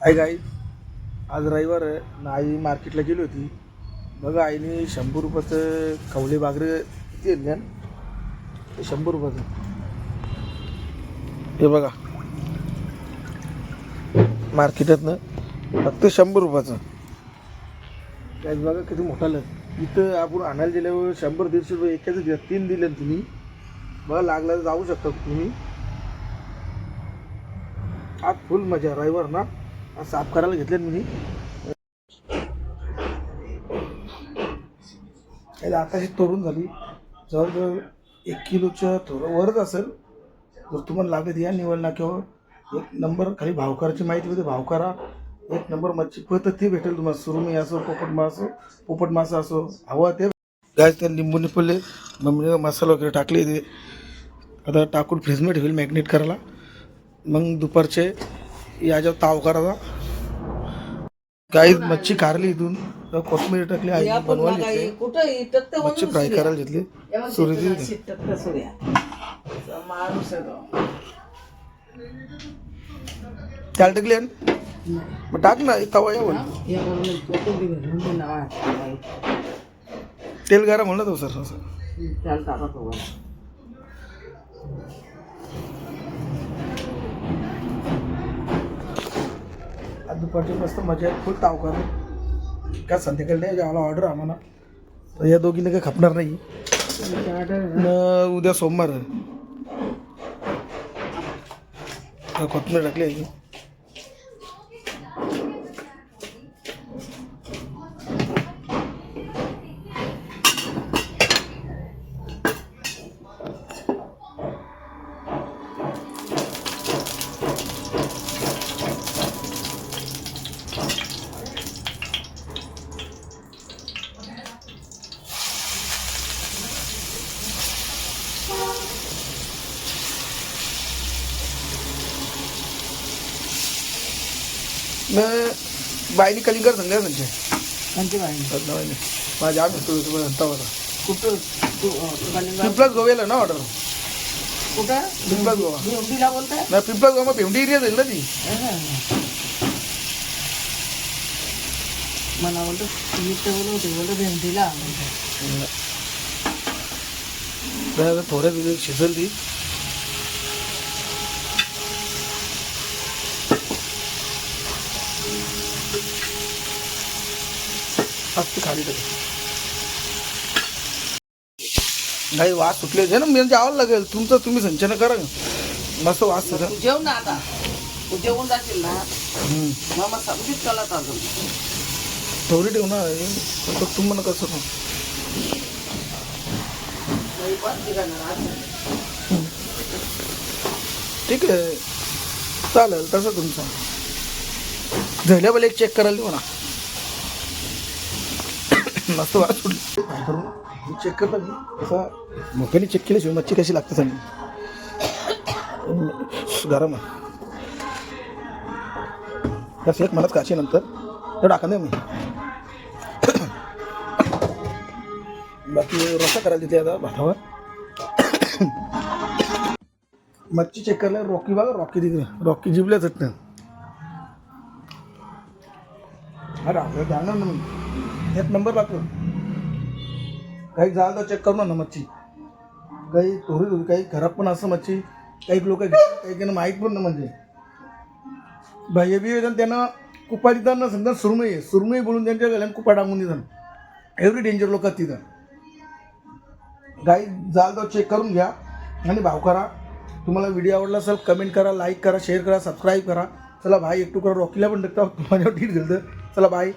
आई गाई आज रविवार आहे ना, आई मार्केटला गेली होती. बघा आईने 100 रुपयाचं खवले बागरे किती आहेत ज्ञान, ते 100 रुपयाचं. हे बघा मार्केटातनं फक्त 100 रुपयाचं. त्याच बघा किती मोठा लग. इथं आपण आणायला गेल्यावर 100-150 रुपये एकाच द्या, 3 दिले तुम्ही. बघा लागला तर जाऊ शकता तुम्ही. आज फुल मजा रविवार ना, आज साफ करायला घेतले मी. आताशी तोडून झाली, जवळजवळ 1 किलोच्या थोडं वरच असेल. जर तुम्हाला लागत या निवडणा किंवा 1 नंबर खाली भावकाराची माहिती होती, भावकारा 1 नंबर मच्छी तर ते भेटेल तुम्हाला. सुरमई असो, पोपट मासा असो, हवा ते गाय. त्या लिंबू निपले मम्मीने मसाला वगैरे टाकले, ते आता टाकून फ्रीजमध्ये ठेवेल मॅग्नेट करायला. मग दुपारचे याच्यावर ताव करायचा. काही मच्छी कारली, इथून कोथिंबीर टाकली, आई बनवायला घेतली. मच्छी फ्राय करायला घेतली. सुरी त्याला टाकली मग टाक ना तवा यावर. तेल गरम म्हणलं तो सर असं. आज दुपारची मस्त मजा आहे, फुल ताव कर का. संध्याकाळी नाही जेवायला ऑर्डर आम्हाला, तर या दोघींना काही खपणार नाही. उद्या सोमवार कोथिंबीर टाकली आहे. बाईनी कलिंगर सांगल्या म्हणजे त्यांची बाईने माझ्या आम्ही म्हणता होता. कुठं पिंपलाच गोव्याला ना ऑर्डर. कुठं पिंपलाच गोवा भेंडीला बोलताय नाही, पिंपलाच गोवा भेंडी एरिया जाईल ना ती. मला बोलतो बोलतो भेंडीला थोड्या दिवस शिजल ती. असते खाली तरी काही वास सुटले ना, म्हणजे जावं लागेल तुमचं. तुम्ही संचन करा मस्त वास सुद्धा. जेवण ना आता तू जेवण जाशील ना, मग समजीत कळत अजून थोडी ठेव ना. तुम्हाला कसं ठीक आहे चालेल तसं तुमचं. झाल्या मला एक चेक करायला म्हणा, मस्त वास सुटली. काय करू मी चेक करतो मी असा मोठ्याने चेक केल्याशिवाय मच्छी कशी लागते सांग. गरम आहे कसं एक मलाच काशी नंतर तर टाका नाही मी. बाकी रस्सा करायला तिथे आता भातावर. मच्छी चेक करायला रॉकी बघा, रॉकी तिकडे रॉकी जिबल्याच आहेत ना. अरे आपल्याला जाणार ना मी 1 नंबर लागतो. काही झालं तर चेक करू ना मच्छी. काही थोडी काही खराब पण असं मच्छी. काही लोक काही त्यांना माहीत पण ना, म्हणजे बाह्य बी त्यांना कुपा देतात ना. समजा सुरमई बोलून त्यांच्या गळ्यात कुपा टाकून देतात. एवढी डेंजर लोक आहेत तिथं. काही झालं तर चेक करून घ्या आणि भाव करा. तुम्हाला व्हिडिओ आवडला असेल कमेंट करा, लाईक करा, शेअर करा, सबस्क्राईब करा. चला भाई एकटू करा. रॉकीला पण टाकता माझ्यावर ठीक झालं. चला बाय.